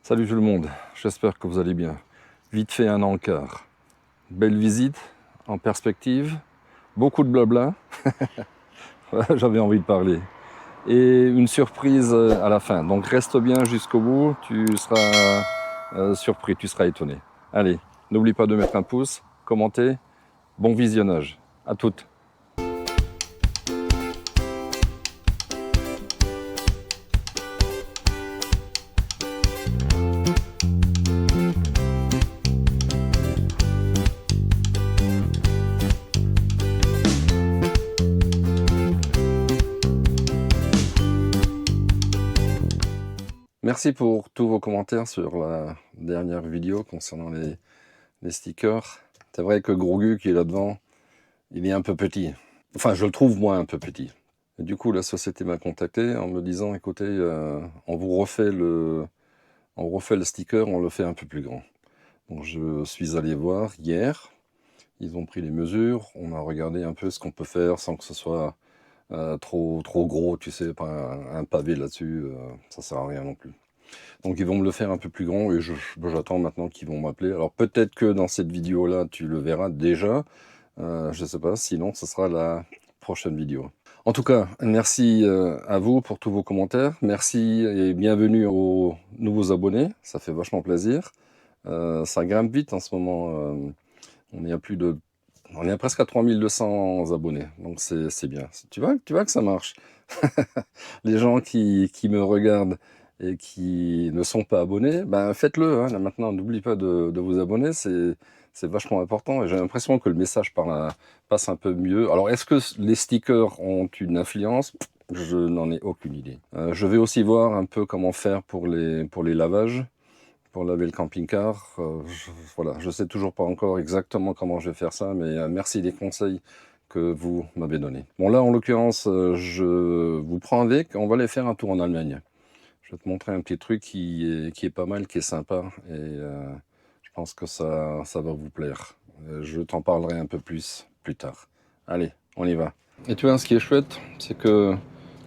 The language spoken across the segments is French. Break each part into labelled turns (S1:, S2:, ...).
S1: Salut tout le monde, j'espère que vous allez bien. Vite fait un encart. Belle visite, en perspective, beaucoup de blabla, j'avais envie de parler. Et une surprise à la fin, donc reste bien jusqu'au bout, tu seras surpris, tu seras étonné. Allez, n'oublie pas de mettre un pouce, commenter, bon visionnage, à toutes. Merci pour tous vos commentaires sur la dernière vidéo concernant les stickers. C'est vrai que Grogu qui est là devant, il est un peu petit. Enfin, je le trouve moi un peu petit. Et du coup, la société m'a contacté en me disant, écoutez, on refait le sticker, on le fait un peu plus grand. Donc je suis allé voir hier, ils ont pris les mesures, on a regardé un peu ce qu'on peut faire sans que ce soit trop gros, tu sais, pas un pavé là-dessus, ça sert à rien non plus. Donc ils vont me le faire un peu plus grand et j'attends maintenant qu'ils vont m'appeler. Alors peut-être que dans cette vidéo-là, tu le verras déjà, je ne sais pas, sinon ce sera la prochaine vidéo. En tout cas, merci à vous pour tous vos commentaires. Merci et bienvenue aux nouveaux abonnés, ça fait vachement plaisir. Ça grimpe vite en ce moment, on est à presque à 3200 abonnés, donc c'est bien. Tu vois que ça marche. Les gens qui me regardent et qui ne sont pas abonnés, ben faites-le, hein. Là, maintenant, n'oubliez pas de vous abonner, c'est vachement important. Et j'ai l'impression que le message passe un peu mieux. Alors, est-ce que les stickers ont une influence? Je n'en ai aucune idée. Je vais aussi voir un peu comment faire pour les lavages, pour laver le camping-car. Voilà, je sais toujours pas encore exactement comment je vais faire ça, mais merci des conseils que vous m'avez donné. Bon là, en l'occurrence, je vous prends avec, on va aller faire un tour en Allemagne. Je vais te montrer un petit truc qui est pas mal, qui est sympa, et je pense que ça va vous plaire. Je t'en parlerai un peu plus tard. Allez, on y va. Et tu vois, ce qui est chouette, c'est que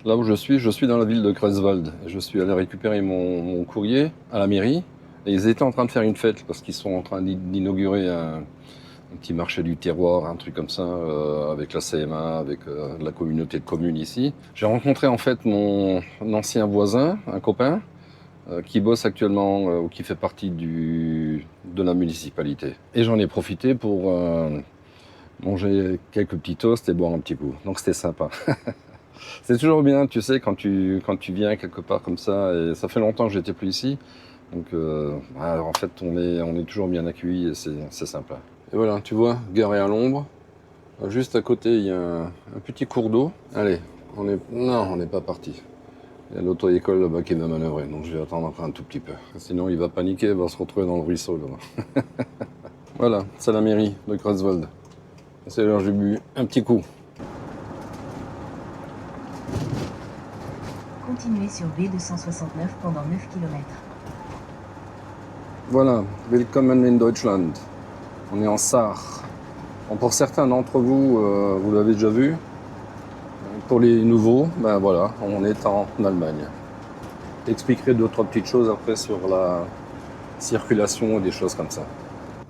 S1: là où je suis dans la ville de Greifswald. Je suis allé récupérer mon courrier à la mairie, et ils étaient en train de faire une fête, parce qu'ils sont en train d'inaugurer un petit marché du terroir, un truc comme ça, avec la CMA, avec la communauté de communes ici. J'ai rencontré en fait mon ancien voisin, un copain, qui bosse actuellement, ou qui fait partie de la municipalité. Et j'en ai profité pour manger quelques petits toasts et boire un petit coup. Donc c'était sympa. C'est toujours bien, tu sais, quand tu viens quelque part comme ça, et ça fait longtemps que j'étais plus ici. Donc en fait, on est toujours bien accueillis et c'est sympa. Et voilà, tu vois, garé à l'ombre. Juste à côté, il y a un petit cours d'eau. Allez, non, on n'est pas parti. Il y a l'auto-école là-bas qui va manœuvrer, donc je vais attendre encore un tout petit peu. Sinon, il va paniquer, il va se retrouver dans le ruisseau là-bas. Voilà, c'est la mairie de Greifswald. C'est l'heure, j'ai bu un petit coup.
S2: Continuez sur B269 pendant 9 km.
S1: Voilà, Willkommen in Deutschland. On est en Sarre. Bon, pour certains d'entre vous, vous l'avez déjà vu. Pour les nouveaux, ben voilà, on est en Allemagne. J'expliquerai deux, trois petites choses après sur la circulation et des choses comme ça.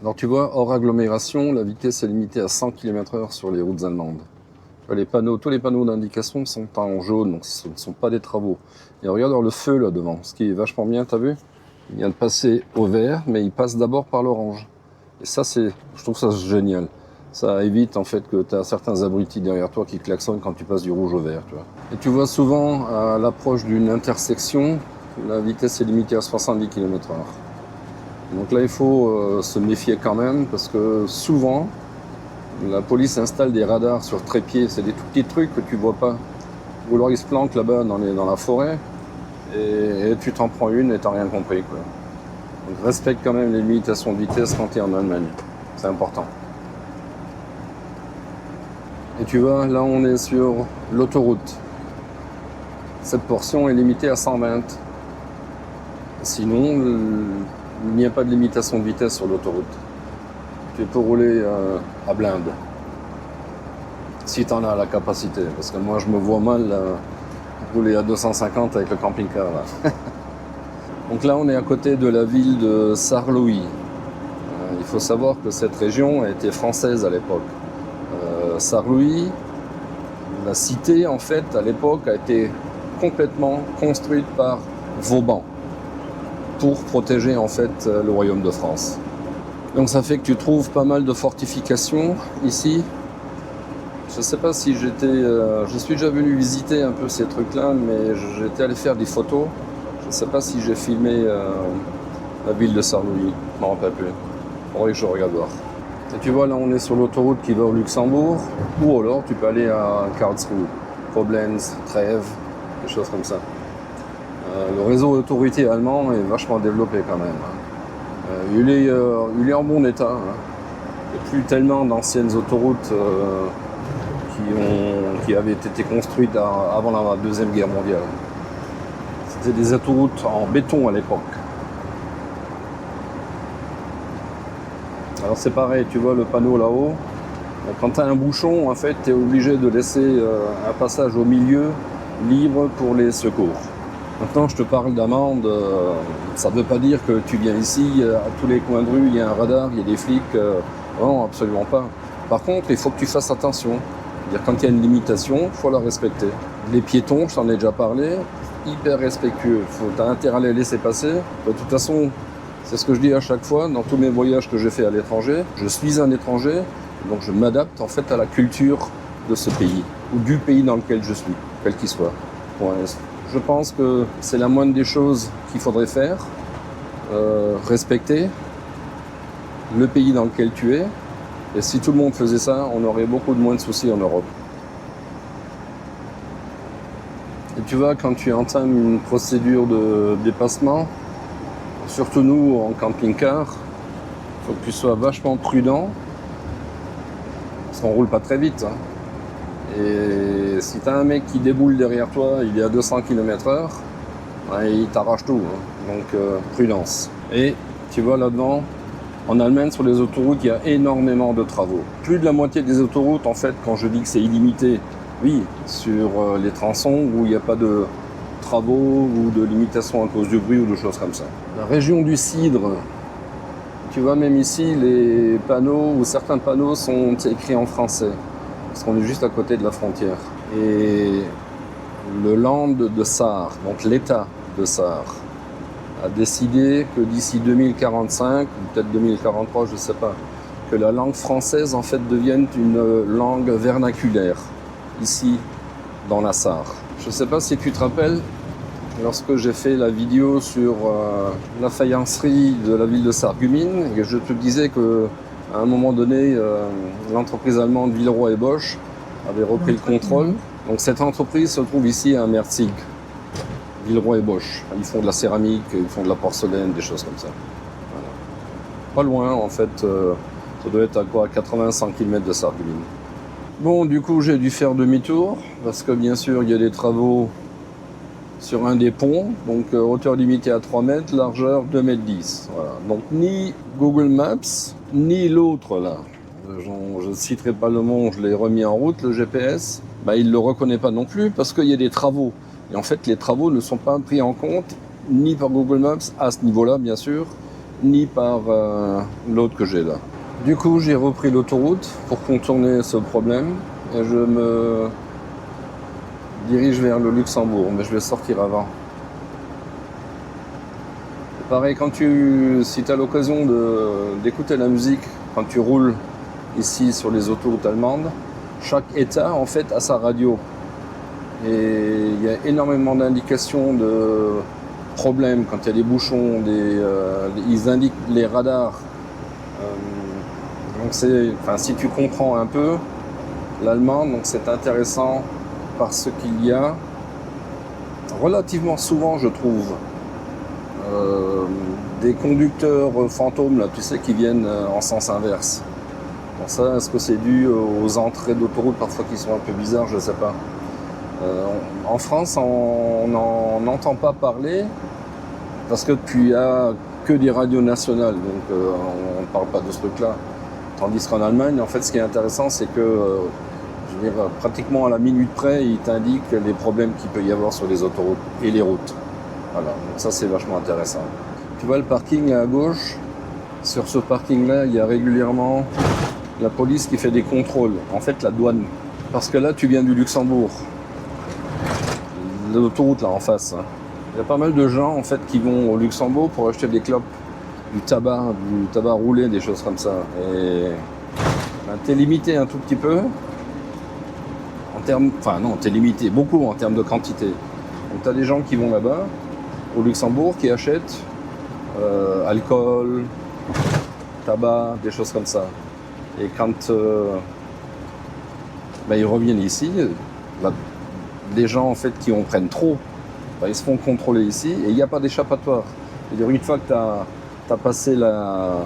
S1: Alors tu vois, hors agglomération, la vitesse est limitée à 100 km/h sur les routes allemandes. Tous les panneaux d'indication sont en jaune, donc ce ne sont pas des travaux. Et regarde le feu là devant, ce qui est vachement bien, t'as vu? Il vient de passer au vert, mais il passe d'abord par l'orange. Et ça, je trouve ça génial. Ça évite en fait que tu as certains abrutis derrière toi qui klaxonnent quand tu passes du rouge au vert. Tu vois. Et tu vois souvent, à l'approche d'une intersection, la vitesse est limitée à 70 km/h. Donc là, il faut se méfier quand même, parce que souvent, la police installe des radars sur trépied. C'est des tout petits trucs que tu vois pas. Ou alors ils se planquent là-bas dans la forêt, et tu t'en prends une et t'as rien compris, quoi. Donc respecte quand même les limitations de vitesse quand tu es en Allemagne. C'est important. Et tu vois, là on est sur l'autoroute. Cette portion est limitée à 120. Sinon, il n'y a pas de limitation de vitesse sur l'autoroute. Tu peux rouler à blinde. Si tu en as la capacité. Parce que moi je me vois mal rouler à 250 avec le camping-car là. Donc là, on est à côté de la ville de Sarrelouis. Il faut savoir que cette région était française à l'époque. Sarrelouis, la cité, en fait, à l'époque, a été complètement construite par Vauban pour protéger, en fait, le royaume de France. Donc ça fait que tu trouves pas mal de fortifications ici. Je ne sais pas si je suis déjà venu visiter un peu ces trucs-là, mais j'étais allé faire des photos. Je ne sais pas si j'ai filmé la ville de Sarrelouis, je ne m'en rappelle plus. Il faudrait que je regarde voir. Et tu vois, là on est sur l'autoroute qui va au Luxembourg, ou alors tu peux aller à Karlsruhe, Koblenz, Trèves, des choses comme ça. Le réseau autoroutier allemand est vachement développé quand même. Il est en bon état. Il n'y a plus tellement d'anciennes autoroutes qui avaient été construites avant la Deuxième Guerre mondiale. C'était des autoroutes en béton à l'époque. Alors c'est pareil, tu vois le panneau là-haut. Quand tu as un bouchon, en fait, tu es obligé de laisser un passage au milieu libre pour les secours. Maintenant, je te parle d'amende, ça ne veut pas dire que tu viens ici, à tous les coins de rue, il y a un radar, il y a des flics. Non, absolument pas. Par contre, il faut que tu fasses attention. C'est-à-dire, quand il y a une limitation, il faut la respecter. Les piétons, je t'en ai déjà parlé, hyper respectueux. Tu as intérêt à les laisser passer. De toute façon, c'est ce que je dis à chaque fois, dans tous mes voyages que j'ai fait à l'étranger. Je suis un étranger, donc je m'adapte en fait à la culture de ce pays, ou du pays dans lequel je suis, quel qu'il soit. Ouais, je pense que c'est la moindre des choses qu'il faudrait faire, respecter le pays dans lequel tu es. Et si tout le monde faisait ça, on aurait beaucoup de moins de soucis en Europe. Et tu vois, quand tu entames une procédure de dépassement, surtout nous en camping-car, il faut que tu sois vachement prudent, parce qu'on roule pas très vite. Et si tu as un mec qui déboule derrière toi, il est à 200 km/h, il t'arrache tout. Donc prudence. Et tu vois là-devant, en Allemagne, sur les autoroutes, il y a énormément de travaux. Plus de la moitié des autoroutes, en fait, quand je dis que c'est illimité, oui, sur les tronçons où il n'y a pas de travaux ou de limitation à cause du bruit ou de choses comme ça. La région du cidre, tu vois, même ici, les panneaux ou certains panneaux sont écrits en français, parce qu'on est juste à côté de la frontière. Et le Land de Sarre, donc l'État de Sarre, a décidé que d'ici 2045, ou peut-être 2043, je ne sais pas, que la langue française en fait devienne une langue vernaculaire, ici, dans la Sarre. Je ne sais pas si tu te rappelles, lorsque j'ai fait la vidéo sur la faïencerie de la ville de Sarreguemines, et je te disais qu'à un moment donné, l'entreprise allemande Villeroy et Boch avait repris le contrôle. Donc cette entreprise se trouve ici à Merzig. Villeroy et Boch. Ils font de la céramique, ils font de la porcelaine, des choses comme ça. Voilà. Pas loin, en fait, ça doit être à quoi, 80-100 km de Sarreguemines. Bon, du coup, j'ai dû faire demi-tour, parce que bien sûr, il y a des travaux sur un des ponts, donc hauteur limitée à 3 mètres, largeur 2,10 mètres. Voilà. Donc ni Google Maps, ni l'autre là, je ne citerai pas le nom, je l'ai remis en route, le GPS, il ne le reconnaît pas non plus, parce qu'il y a des travaux. Et en fait, les travaux ne sont pas pris en compte, ni par Google Maps, à ce niveau-là, bien sûr, ni par l'autre que j'ai là. Du coup, j'ai repris l'autoroute pour contourner ce problème, et je me dirige vers le Luxembourg, mais je vais sortir avant. Et pareil, si tu as l'occasion d'écouter la musique, quand tu roules ici sur les autoroutes allemandes, chaque État, en fait, a sa radio. Et il y a énormément d'indications de problèmes quand il y a des bouchons, ils indiquent les radars. Donc si tu comprends un peu l'allemand, donc c'est intéressant parce qu'il y a relativement souvent, je trouve, des conducteurs fantômes là, tu sais, qui viennent en sens inverse. Bon, ça, est-ce que c'est dû aux entrées d'autoroute parfois qui sont un peu bizarres, je ne sais pas. En France, on n'en entend pas parler parce que tu as que des radios nationales, donc on ne parle pas de ce truc-là. Tandis qu'en Allemagne, en fait, ce qui est intéressant, c'est que, je veux dire, pratiquement à la minute près, ils t'indiquent les problèmes qu'il peut y avoir sur les autoroutes et les routes. Voilà, donc ça c'est vachement intéressant. Tu vois le parking à gauche, sur ce parking-là, il y a régulièrement la police qui fait des contrôles, en fait la douane. Parce que là, tu viens du Luxembourg, l'autoroute là en face. Il y a pas mal de gens en fait qui vont au Luxembourg pour acheter des clopes, du tabac roulé, des choses comme ça. Et ben, t'es limité un tout petit peu, en termes, enfin non, t'es limité beaucoup en termes de quantité. Donc t'as des gens qui vont là-bas, au Luxembourg, qui achètent alcool, tabac, des choses comme ça. Et quand ils reviennent ici, des gens en fait qui en prennent trop, ils se font contrôler ici et il n'y a pas d'échappatoire. C'est-à-dire une fois que tu as passé la...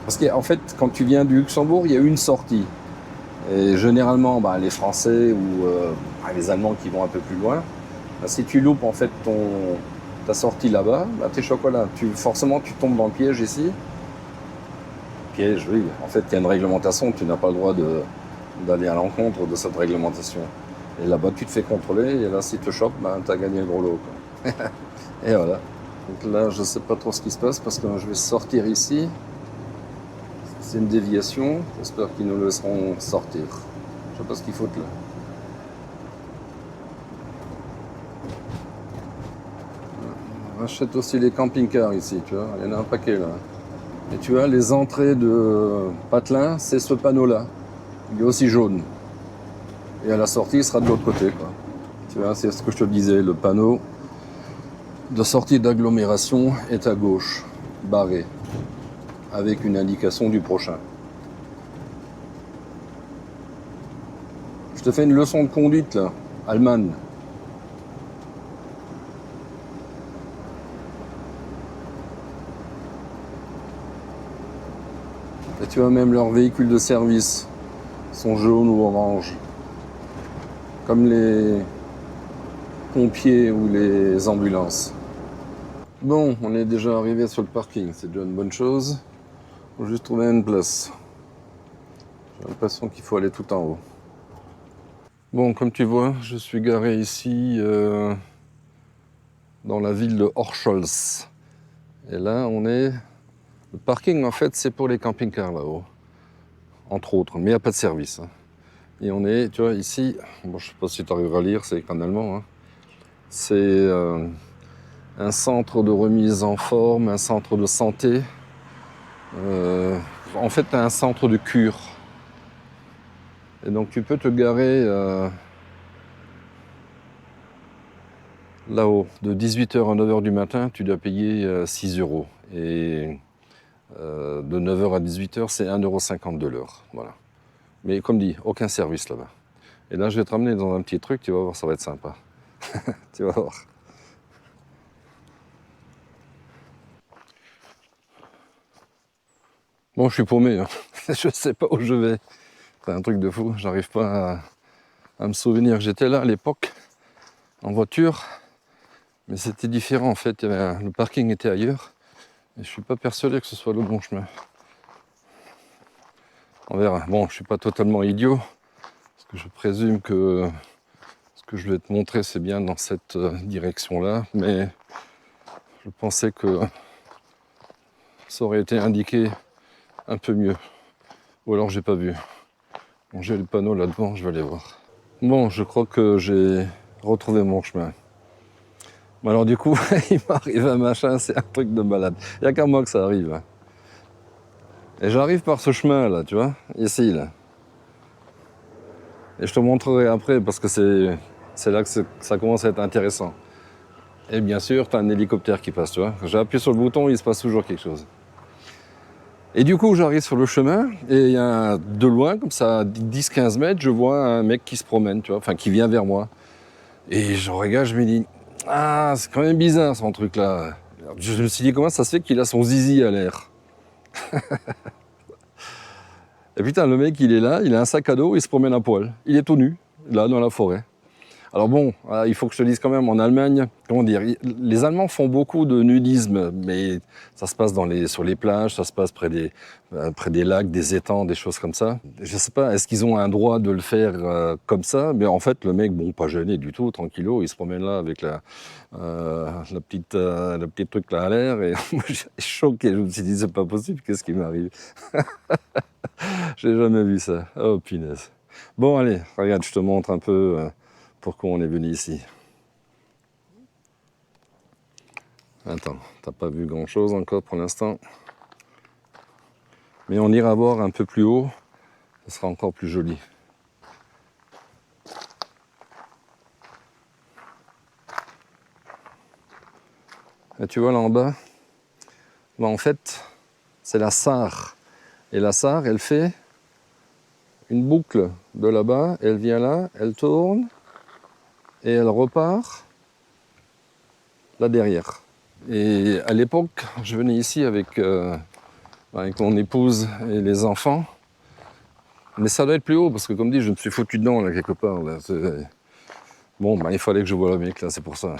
S1: Parce qu'en fait, quand tu viens du Luxembourg, il y a une sortie. Et généralement, les Français ou les Allemands qui vont un peu plus loin, si tu loupes en fait ta sortie là-bas, t'es chocolat. Forcément, tu tombes dans le piège ici. Piège, oui. En fait, il y a une réglementation, tu n'as pas le droit d'aller à l'encontre de cette réglementation. Et là-bas, tu te fais contrôler, et là, si tu te chopes, tu as gagné le gros lot. Quoi. Et voilà. Donc là, je ne sais pas trop ce qui se passe, parce que je vais sortir ici. C'est une déviation, j'espère qu'ils nous laisseront sortir. Je ne sais pas ce qu'il faut là. On achète aussi les camping-cars ici, tu vois, il y en a un paquet là. Et tu vois, les entrées de Patelin, c'est ce panneau-là. Il est aussi jaune. Et à la sortie, il sera de l'autre côté, quoi. Tu vois, c'est ce que je te disais, le panneau de sortie d'agglomération est à gauche, barré, avec une indication du prochain. Je te fais une leçon de conduite, là, allemande. Et tu vois, même leurs véhicules de service sont jaunes ou oranges. Comme les pompiers ou les ambulances. Bon, on est déjà arrivé sur le parking, c'est déjà une bonne chose. Il faut juste trouver une place. J'ai l'impression qu'il faut aller tout en haut. Bon, comme tu vois, je suis garé ici dans la ville de Horscholz. Et là, on est... Le parking, en fait, c'est pour les camping-cars là-haut. Entre autres, mais il n'y a pas de service. Et on est, tu vois, ici... Bon, je ne sais pas si tu arriveras à lire, c'est écrit en allemand. C'est un centre de remise en forme, un centre de santé. En fait, tu as un centre de cure. Et donc, tu peux te garer là-haut. De 18h à 9h du matin, tu dois payer 6 €. Et de 9h à 18h, c'est 1,50 € de l'heure. Voilà. Mais comme dit, aucun service là-bas. Et là, je vais te ramener dans un petit truc, tu vas voir, ça va être sympa. Tu vas voir. Bon, je suis paumé, hein. Je ne sais pas où je vais. C'est un truc de fou, j'arrive pas à me souvenir que j'étais là à l'époque, en voiture. Mais c'était différent en fait, le parking était ailleurs. Et je suis pas persuadé que ce soit le bon chemin. On verra. Bon, je suis pas totalement idiot, parce que je présume que ce que je vais te montrer, c'est bien dans cette direction-là. Mais je pensais que ça aurait été indiqué un peu mieux. Ou alors j'ai pas vu. Bon, j'ai le panneau là devant, je vais aller voir. Bon, je crois que j'ai retrouvé mon chemin. Bon, alors du coup, il m'arrive un machin, c'est un truc de malade. Il n'y a qu'à moi que ça arrive. Et j'arrive par ce chemin là, tu vois, ici là. Et je te montrerai après parce que c'est là que ça commence à être intéressant. Et bien sûr, tu as un hélicoptère qui passe, tu vois. Quand j'appuie sur le bouton, il se passe toujours quelque chose. Et du coup, j'arrive sur le chemin et de loin, comme ça, à 10-15 mètres, je vois un mec qui se promène, tu vois, enfin qui vient vers moi. Et je regarde, je me dis, ah, c'est quand même bizarre son truc là. Je me suis dit, comment ça se fait qu'il a son zizi à l'air? Et putain, le mec, il est là, il a un sac à dos, il se promène à poil. Il est tout nu, là, dans la forêt. Alors bon, il faut que je te dise quand même, en Allemagne, comment dire, les Allemands font beaucoup de nudisme, mais ça se passe sur les plages, ça se passe près des lacs, des étangs, des choses comme ça. Je sais pas, est-ce qu'ils ont un droit de le faire comme ça? Mais en fait, le mec, bon, pas gêné du tout, tranquillo, il se promène là avec le petit truc là à l'air, et moi j'étais choqué, je me suis dit, c'est pas possible, qu'est-ce qui m'arrive? J'ai jamais vu ça. Oh, punaise. Bon, allez, regarde, je te montre un peu pourquoi on est venu ici. Attends, t'as pas vu grand-chose encore pour l'instant. Mais on ira voir un peu plus haut, ce sera encore plus joli. Et tu vois là en bas, bah, en fait, c'est la Sarre. Et la Sarre, elle fait une boucle de là-bas, elle vient là, elle tourne, et elle repart là derrière. Et à l'époque, je venais ici avec mon épouse et les enfants. Mais ça doit être plus haut, parce que comme dit, je me suis foutu dedans, là, quelque part. Là. Bon, bah, il fallait que je voie le mec, là, c'est pour ça.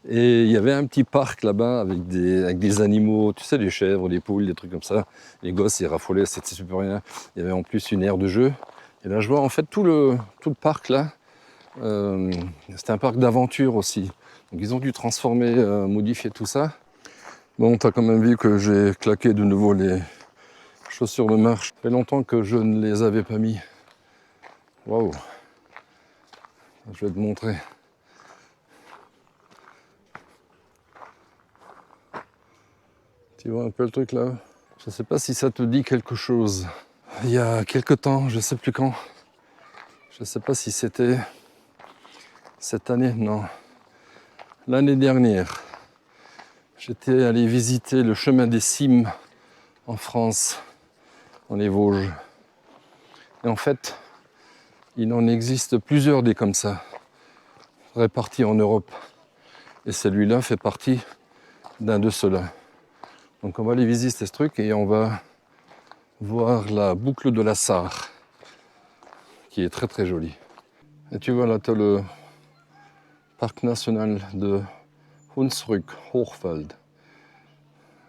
S1: Et il y avait un petit parc là-bas avec des animaux, tu sais, des chèvres, des poules, des trucs comme ça. Les gosses, ils raffolaient, c'était super bien. Il y avait en plus une aire de jeu. Et là, je vois en fait tout le parc là. C'était un parc d'aventure aussi. Donc ils ont dû transformer, modifier tout ça. Bon, t'as quand même vu que j'ai claqué de nouveau les chaussures de marche. Ça fait longtemps que je ne les avais pas mis. Waouh! Je vais te montrer. Tu vois un peu le truc là? Je ne sais pas si ça te dit quelque chose. Il y a quelque temps, je ne sais plus quand. Je ne sais pas si c'était cette année, non. L'année dernière, j'étais allé visiter le chemin des cimes en France, dans les Vosges. Et en fait, il en existe plusieurs des comme ça, répartis en Europe. Et celui-là fait partie d'un de ceux-là. Donc on va aller visiter ce truc et on va voir la boucle de la Sarre, qui est très très jolie. Et tu vois là, tu as le parc national de Hunsrück-Hochwald,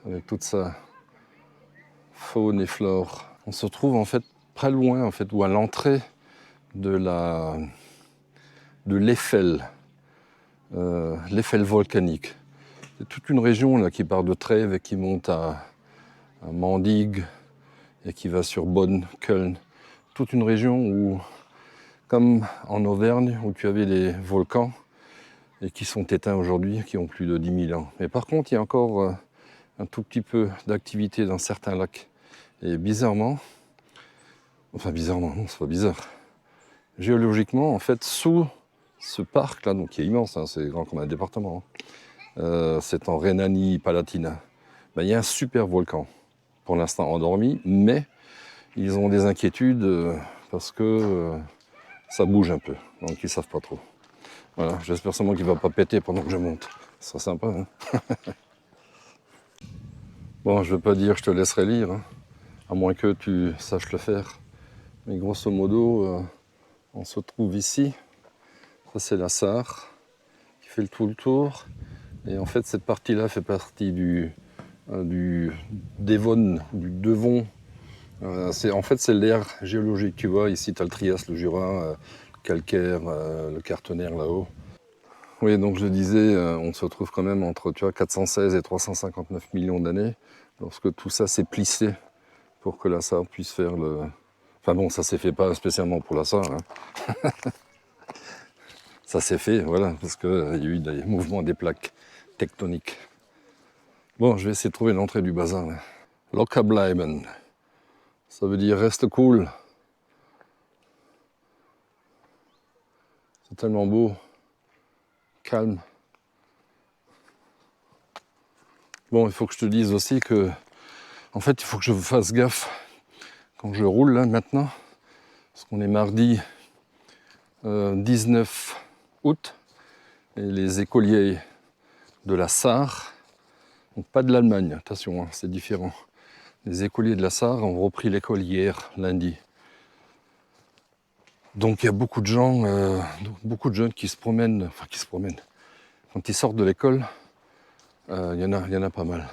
S1: avec toute sa faune et flore. On se trouve en fait très loin, en fait, ou à l'entrée de l'Eifel, l'Eifel volcanique. C'est toute une région là qui part de Trèves et qui monte à Mandig et qui va sur Bonn, Köln. Toute une région où, comme en Auvergne, où tu avais les volcans et qui sont éteints aujourd'hui, qui ont plus de 10 000 ans. Mais par contre, il y a encore un tout petit peu d'activité dans certains lacs. Et bizarrement, non, c'est pas bizarre. Géologiquement, en fait, sous ce parc-là, donc qui est immense, hein, c'est grand comme un département, c'est en Rhénanie-Palatinat, ben, il y a un super volcan, pour l'instant endormi, mais ils ont des inquiétudes parce que ça bouge un peu, donc ils savent pas trop. Voilà, j'espère seulement qu'il va pas péter pendant que je monte. Ce sera sympa, hein. Bon, je ne veux pas dire je te laisserai lire, hein, à moins que tu saches le faire. Mais grosso modo, on se trouve ici. Ça, c'est la Sarre qui fait tout le tour. Et en fait, cette partie-là fait partie du Devon, du Devon. En fait, c'est l'aire géologique. Tu vois, ici, tu as le Trias, le Jura, le calcaire, le Quaternaire là-haut. Oui, donc je disais, on se retrouve quand même entre 416 et 359 millions d'années, lorsque tout ça s'est plissé pour que la Sarre puisse faire le... Enfin bon, ça s'est fait pas spécialement pour la Sarre, hein. Ça s'est fait, voilà, parce qu'il y a eu des mouvements des plaques tectoniques. Bon, je vais essayer de trouver l'entrée du bazar, là. Locker bleiben, ça veut dire reste cool. C'est tellement beau, calme. Bon, il faut que je te dise aussi que, en fait, il faut que je fasse gaffe quand je roule là maintenant, parce qu'on est mardi 19 août, et les écoliers de la Sarre, donc pas de l'Allemagne, attention, hein, c'est différent. Les écoliers de la Sarre ont repris l'école hier, lundi. Donc il y a beaucoup de gens, beaucoup de jeunes qui se promènent, quand ils sortent de l'école, il y en a pas mal.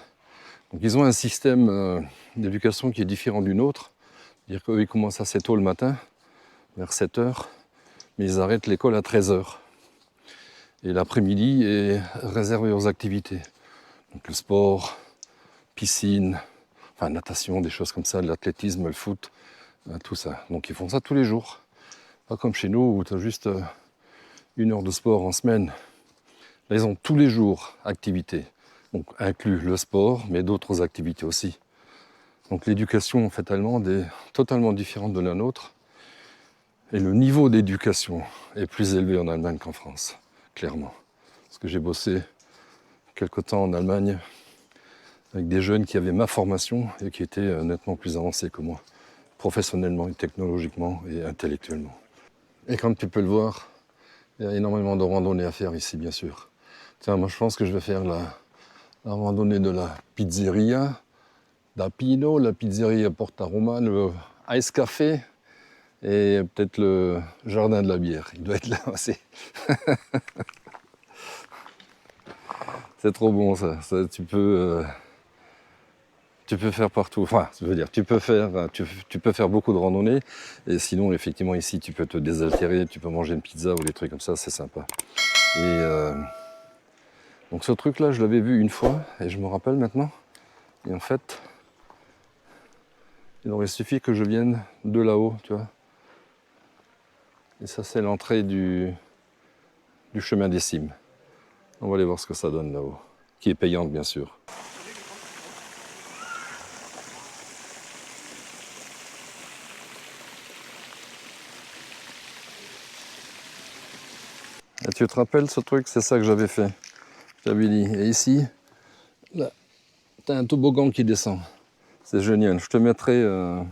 S1: Donc ils ont un système d'éducation qui est différent d'une autre. C'est-à-dire qu'eux, ils commencent assez tôt le matin, vers 7 heures, mais ils arrêtent l'école à 13 heures. Et l'après-midi est réservé aux activités. Donc le sport, piscine, enfin natation, des choses comme ça, l'athlétisme, le foot, tout ça. Donc ils font ça tous les jours. Pas comme chez nous où tu as juste 1 heure de sport en semaine. Là, ils ont tous les jours activités. Donc inclus le sport, mais d'autres activités aussi. Donc l'éducation en fait allemande est totalement différente de la nôtre. Et le niveau d'éducation est plus élevé en Allemagne qu'en France, clairement. Parce que j'ai bossé quelque temps en Allemagne avec des jeunes qui avaient ma formation et qui étaient nettement plus avancés que moi, professionnellement, et technologiquement et intellectuellement. Et comme tu peux le voir, il y a énormément de randonnées à faire ici, bien sûr. Tiens, moi je pense que je vais faire la randonnée de la pizzeria d'Apino, la pizzeria Porta Roma, le Ice Café et peut-être le jardin de la bière. Il doit être là aussi. C'est trop bon ça. Tu peux faire partout. Enfin, je veux dire, tu peux faire beaucoup de randonnées. Et sinon, effectivement, ici, tu peux te désaltérer, tu peux manger une pizza ou des trucs comme ça, c'est sympa. Et donc ce truc-là, je l'avais vu une fois et je me rappelle maintenant. Et en fait, il aurait suffi que je vienne de là-haut, tu vois. Et ça, c'est l'entrée du chemin des cimes. On va aller voir ce que ça donne là-haut, qui est payante, bien sûr. Et tu te rappelles ce truc, c'est ça que j'avais fait. J'avais dit. Et ici, là, tu as un toboggan qui descend. C'est génial. Je te mettrai le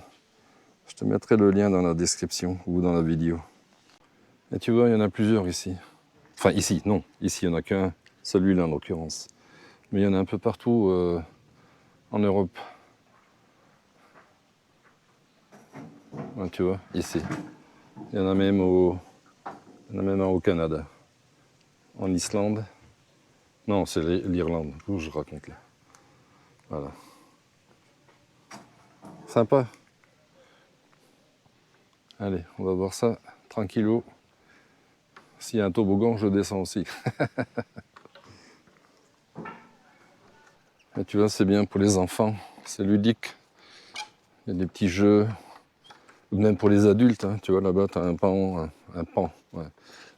S1: lien dans la description ou dans la vidéo. Et tu vois, il y en a plusieurs ici. Enfin, ici, non. Ici, il n'y en a qu'un. Celui-là, en l'occurrence. Mais il y en a un peu partout en Europe. Ouais, tu vois, ici. Il y en a même un au Canada. En Islande. Non, c'est l'Irlande. Où je raconte là. Voilà. Sympa. Allez, on va voir ça tranquillou. S'il y a un toboggan, je descends aussi. Et tu vois, c'est bien pour les enfants. C'est ludique. Il y a des petits jeux. Même pour les adultes. Hein. Tu vois, là-bas, tu as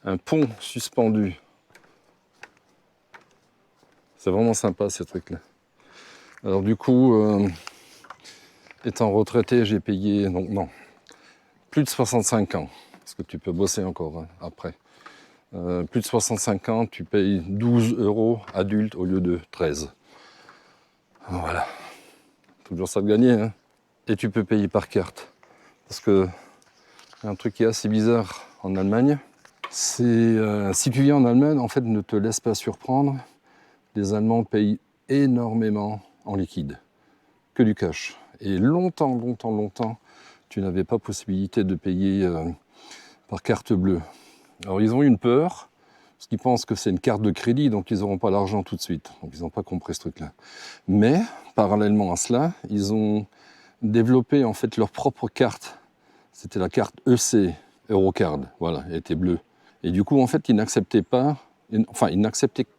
S1: un pont suspendu. C'est vraiment sympa, ces trucs-là. Alors du coup, étant retraité, j'ai payé, donc non, plus de 65 ans, parce que tu peux bosser encore hein, après. Plus de 65 ans, tu payes 12 € adulte au lieu de 13. Voilà, toujours ça de gagner. Hein. Et tu peux payer par carte, parce que un truc qui est assez bizarre en Allemagne, c'est si tu viens en Allemagne, en fait, ne te laisse pas surprendre, les Allemands payent énormément en liquide, que du cash. Et longtemps, tu n'avais pas possibilité de payer par carte bleue. Alors ils ont eu une peur, parce qu'ils pensent que c'est une carte de crédit, donc ils n'auront pas l'argent tout de suite. Donc ils n'ont pas compris ce truc-là. Mais, parallèlement à cela, ils ont développé en fait leur propre carte. C'était la carte EC, Eurocard, voilà, elle était bleue. Et du coup, en fait, ils n'acceptaient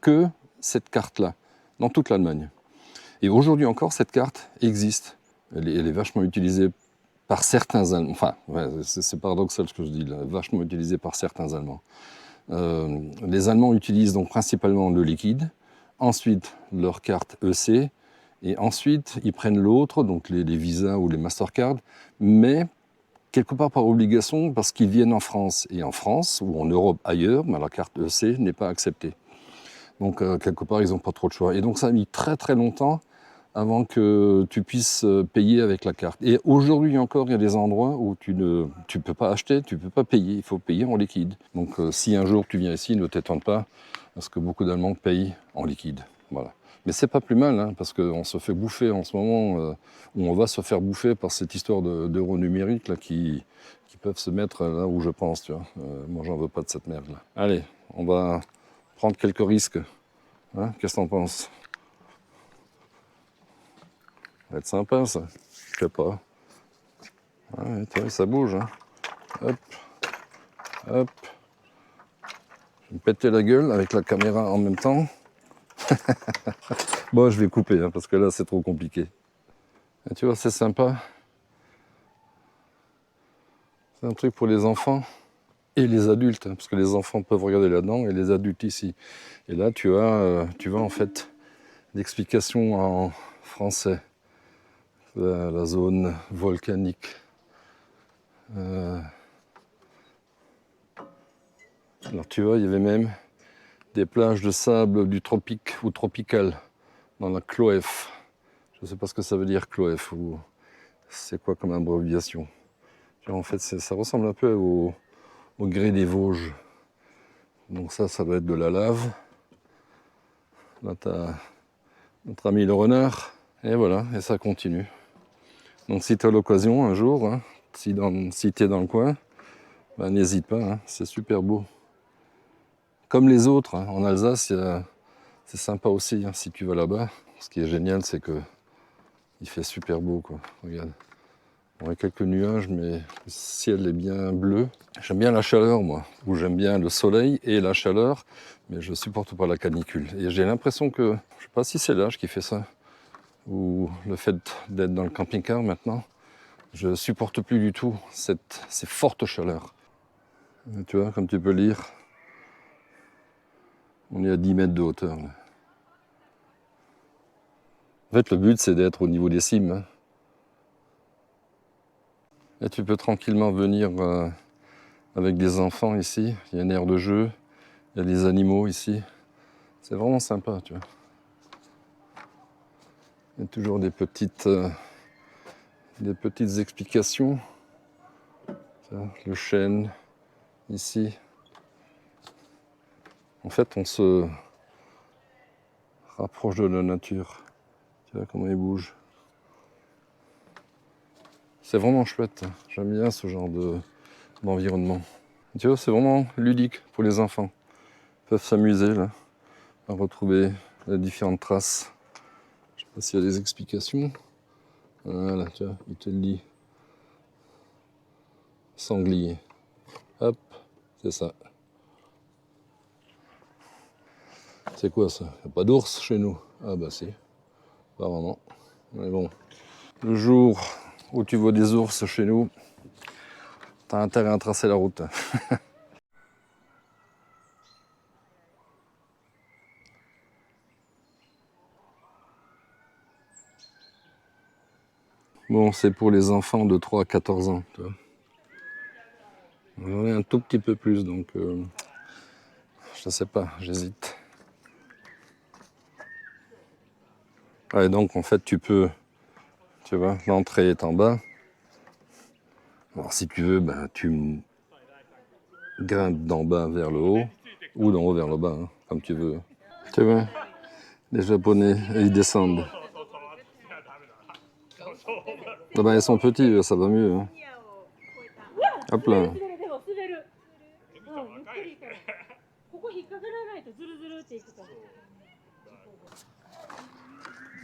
S1: que cette carte-là, dans toute l'Allemagne. Et aujourd'hui encore, cette carte existe. Elle est vachement utilisée par certains Allemands. Enfin, ouais, c'est paradoxal ce que je dis là, vachement utilisée par certains Allemands. Les Allemands utilisent donc principalement le liquide, ensuite leur carte EC, et ensuite ils prennent l'autre, donc les Visa ou les Mastercard, mais quelque part par obligation parce qu'ils viennent en France. Et en France, ou en Europe ailleurs, la carte EC n'est pas acceptée. Donc, quelque part, ils n'ont pas trop de choix. Et donc, ça a mis très très longtemps avant que tu puisses payer avec la carte. Et aujourd'hui encore, il y a des endroits où tu peux pas acheter, tu peux pas payer, il faut payer en liquide. Donc, si un jour tu viens ici, ne t'étonne pas, parce que beaucoup d'Allemands payent en liquide. Voilà. Mais c'est pas plus mal, hein, parce qu'on se fait bouffer en ce moment, ou on va se faire bouffer par cette histoire d'euros numériques là, qui peuvent se mettre là où je pense, tu vois. Moi, j'en veux pas de cette merde là. Allez, on va prendre quelques risques. Hein, qu'est-ce que t'en penses? Ça va être sympa, ça. Je sais pas. Ouais, tu vois, ça bouge. Hein. Hop, hop. Je vais me péter la gueule avec la caméra en même temps. Bon, je vais couper, hein, parce que là, c'est trop compliqué. Et tu vois, c'est sympa. C'est un truc pour les enfants et les adultes, hein, parce que les enfants peuvent regarder là-dedans et les adultes ici. Et là, tu as en fait l'explication en français. La zone volcanique. Alors tu vois, il y avait même des plages de sable du tropique ou tropical dans la CLOEF. Je ne sais pas ce que ça veut dire CLOEF ou c'est quoi comme abréviation. En fait, ça ressemble un peu au grès des Vosges. Donc ça doit être de la lave. Là, tu as notre ami le renard. Et voilà, et ça continue. Donc si tu as l'occasion un jour, hein, si tu es dans le coin, ben, n'hésite pas, hein, c'est super beau. Comme les autres, hein, en Alsace, c'est sympa aussi, hein, si tu vas là-bas. Ce qui est génial, c'est que il fait super beau, quoi. Regarde. On a quelques nuages, mais le ciel est bien bleu. J'aime bien la chaleur, moi, ou j'aime bien le soleil et la chaleur, mais je supporte pas la canicule. Et j'ai l'impression que, je sais pas si c'est l'âge qui fait ça, ou le fait d'être dans le camping-car maintenant, je supporte plus du tout ces fortes chaleurs. Et tu vois, comme tu peux lire, on est à 10 mètres de hauteur. Là. En fait, le but, c'est d'être au niveau des cimes. Hein. Et tu peux tranquillement venir avec des enfants ici. Il y a une aire de jeu, il y a des animaux ici. C'est vraiment sympa, tu vois. Il y a toujours des petites explications. Le chêne, ici. En fait, on se rapproche de la nature. Tu vois comment il bouge. C'est vraiment chouette. J'aime bien ce genre d'environnement. Tu vois, c'est vraiment ludique pour les enfants. Ils peuvent s'amuser là, à retrouver les différentes traces. Je sais pas s'il y a des explications. Voilà, tu vois, il te le dit. Sanglier. Hop, c'est ça. C'est quoi ça? Il n'y a pas d'ours chez nous? Ah bah si, pas vraiment. Mais bon, le jour où tu vois des ours chez nous, t'as intérêt à tracer la route. Bon, c'est pour les enfants de 3 à 14 ans. Tu vois. J'en ai un tout petit peu plus, donc je sais pas, j'hésite. Ouais, donc en fait, tu vois, l'entrée est en bas. Alors si tu veux, ben, tu grimpes d'en bas vers le haut, ou d'en haut vers le bas, hein, comme tu veux. Tu vois, les Japonais, ils descendent. Ah ben, ils sont petits, ça va mieux. Hein. Hop là.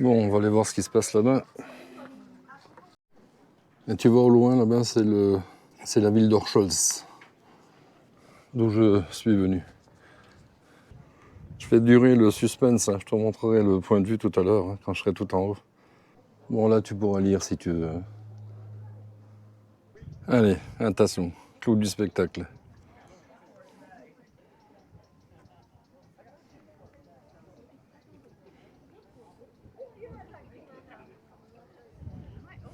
S1: Bon, on va aller voir ce qui se passe là-bas. Et tu vois au loin, là-bas, c'est la ville d'Orcholz, d'où je suis venu. Je fais durer le suspense, hein. Je te montrerai le point de vue tout à l'heure, hein, quand je serai tout en haut. Bon, là, tu pourras lire si tu veux. Allez, attention, clou du spectacle.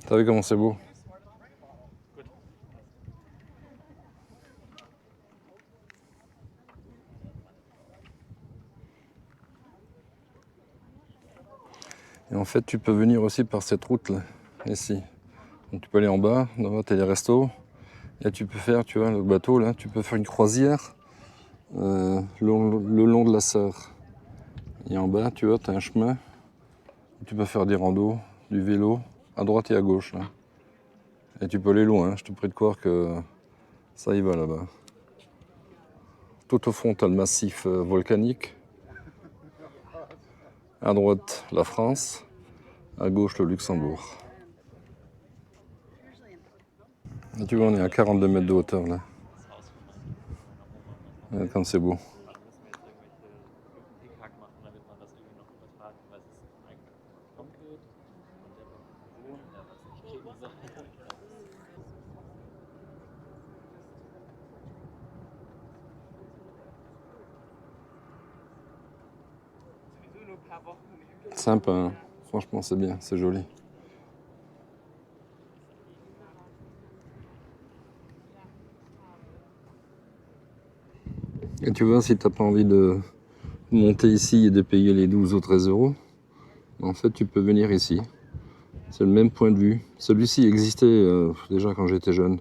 S1: T'as vu comment c'est beau? Et en fait, tu peux venir aussi par cette route-là, ici. Donc, tu peux aller en bas, là-bas, tu as les restos. Et tu peux faire, tu vois, le bateau, là, tu peux faire une croisière le long de la Sarre. Et en bas, tu vois, tu as un chemin Tu peux faire des randos, du vélo, à droite et à gauche. Là. Et tu peux aller loin, hein. Je te prie de croire que ça y va là-bas. Tout au fond, tu as le massif volcanique. À droite, la France. À gauche, le Luxembourg. Et tu vois, on est à 42 mètres de hauteur là. Regarde comme c'est beau. Sympa, hein. Franchement c'est bien, c'est joli. Et tu vois, si tu n'as pas envie de monter ici et de payer les 12 ou 13 euros, en fait tu peux venir ici. C'est le même point de vue. Celui-ci existait déjà quand j'étais jeune.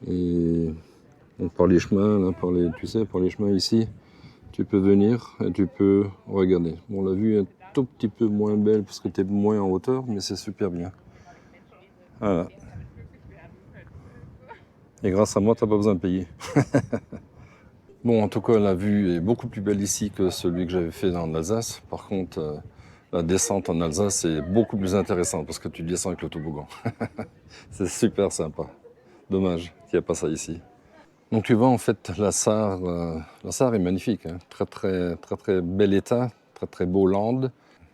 S1: Et donc, par les chemins, là, tu sais, par les chemins ici, tu peux venir et tu peux regarder. Bon, la vue est un tout petit peu moins belle parce que tu es moins en hauteur, mais c'est super bien. Voilà. Et grâce à moi, tu n'as pas besoin de payer. Bon, en tout cas, la vue est beaucoup plus belle ici que celui que j'avais fait dans l'Alsace. Par contre, la descente en Alsace est beaucoup plus intéressante parce que tu descends avec le toboggan. C'est super sympa. Dommage qu'il n'y a pas ça ici. Donc tu vois, en fait, la Sarre est magnifique. Hein. Très bel état, très beau land.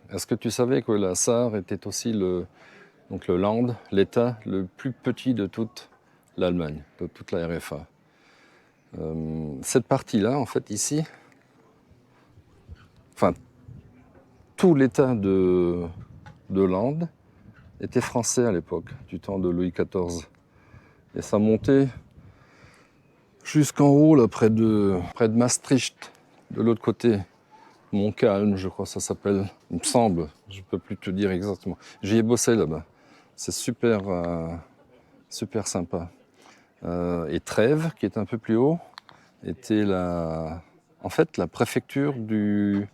S1: Est-ce que tu savais que la Sarre était aussi donc le land, l'état le plus petit de toute l'Allemagne, de toute la RFA. Cette partie-là, en fait, ici, enfin, tout l'état de Land était français à l'époque, du temps de Louis XIV. Et ça montait jusqu'en haut, là, près de Maastricht, de l'autre côté. Montcalm, je crois que ça s'appelle, il me semble, je ne peux plus te dire exactement. J'y ai bossé là-bas, c'est super sympa. Et Trèves, qui est un peu plus haut, était en fait la préfecture du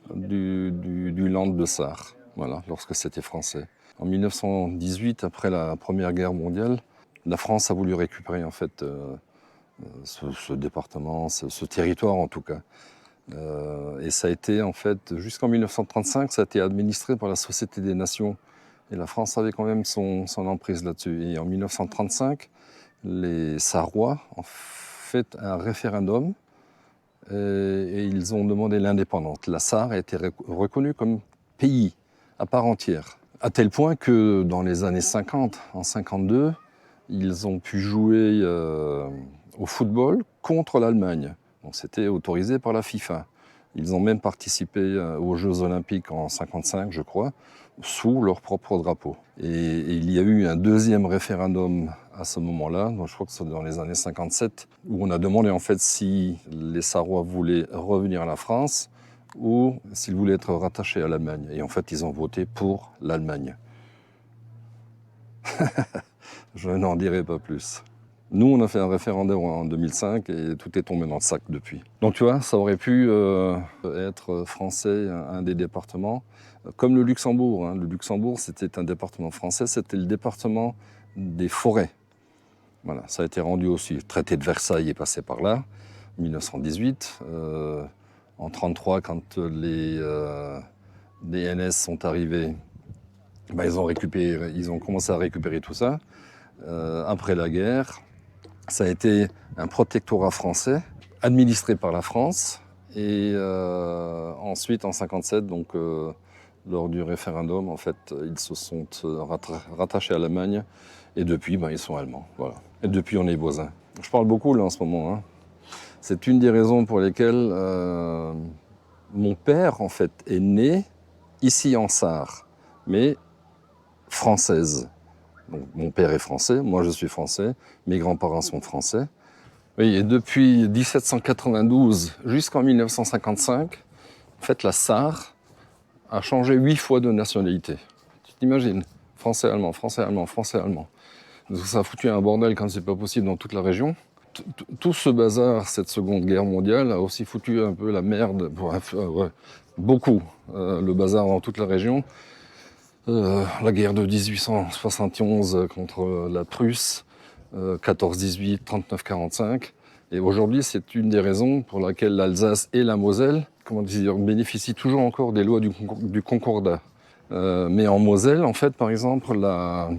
S1: land de Sarre, voilà, lorsque c'était français. En 1918, après la Première Guerre mondiale, la France a voulu récupérer en fait ce département, ce territoire en tout cas. Et ça a été en fait, jusqu'en 1935, ça a été administré par la Société des Nations. Et la France avait quand même son emprise là-dessus. Et en 1935, les Sarrois ont fait un référendum et ils ont demandé l'indépendance. La Sarre a été reconnue comme pays à part entière. À tel point que dans les années 50, en 52, ils ont pu jouer au football contre l'Allemagne. Donc c'était autorisé par la FIFA. Ils ont même participé aux Jeux Olympiques en 55, je crois, sous leur propre drapeau. Et il y a eu un deuxième référendum à ce moment-là, donc je crois que c'est dans les années 57, où on a demandé en fait si les Sarrois voulaient revenir à la France ou s'ils voulaient être rattachés à l'Allemagne. Et en fait, ils ont voté pour l'Allemagne. Je n'en dirai pas plus. Nous, on a fait un référendum en 2005 et tout est tombé dans le sac depuis. Donc tu vois, ça aurait pu être français, un des départements, comme le Luxembourg. Hein. Le Luxembourg, c'était un département français, c'était le département des forêts. Voilà, ça a été rendu aussi. Le traité de Versailles est passé par là, 1918. En 1933, quand les NS sont arrivés, ben, ils ont commencé à récupérer tout ça. Après la guerre, ça a été un protectorat français, administré par la France. Et ensuite, en 1957, donc, lors du référendum, en fait, ils se sont rattachés à l'Allemagne. Et depuis, ben, ils sont allemands. Voilà. Et depuis, on est voisins. Je parle beaucoup là en ce moment. Hein. C'est une des raisons pour lesquelles mon père, en fait, est né ici en Sarre, mais française. Donc, mon père est français, moi je suis français, mes grands-parents sont français. Oui, et depuis 1792 jusqu'en 1955, en fait, la Sarre a changé 8 fois de nationalité. Tu t'imagines? Français, allemand, français, allemand, français, allemand. Donc, ça a foutu un bordel quand c'est pas possible dans toute la région. Tout ce bazar, cette Seconde Guerre mondiale, a aussi foutu un peu la merde, beaucoup, le bazar dans toute la région. La guerre de 1871 contre la Prusse, 14-18, 39-45. Et aujourd'hui, c'est une des raisons pour laquelle l'Alsace et la Moselle, comment dire, bénéficient toujours encore des lois du Concordat. Mais en Moselle, en fait, par exemple, la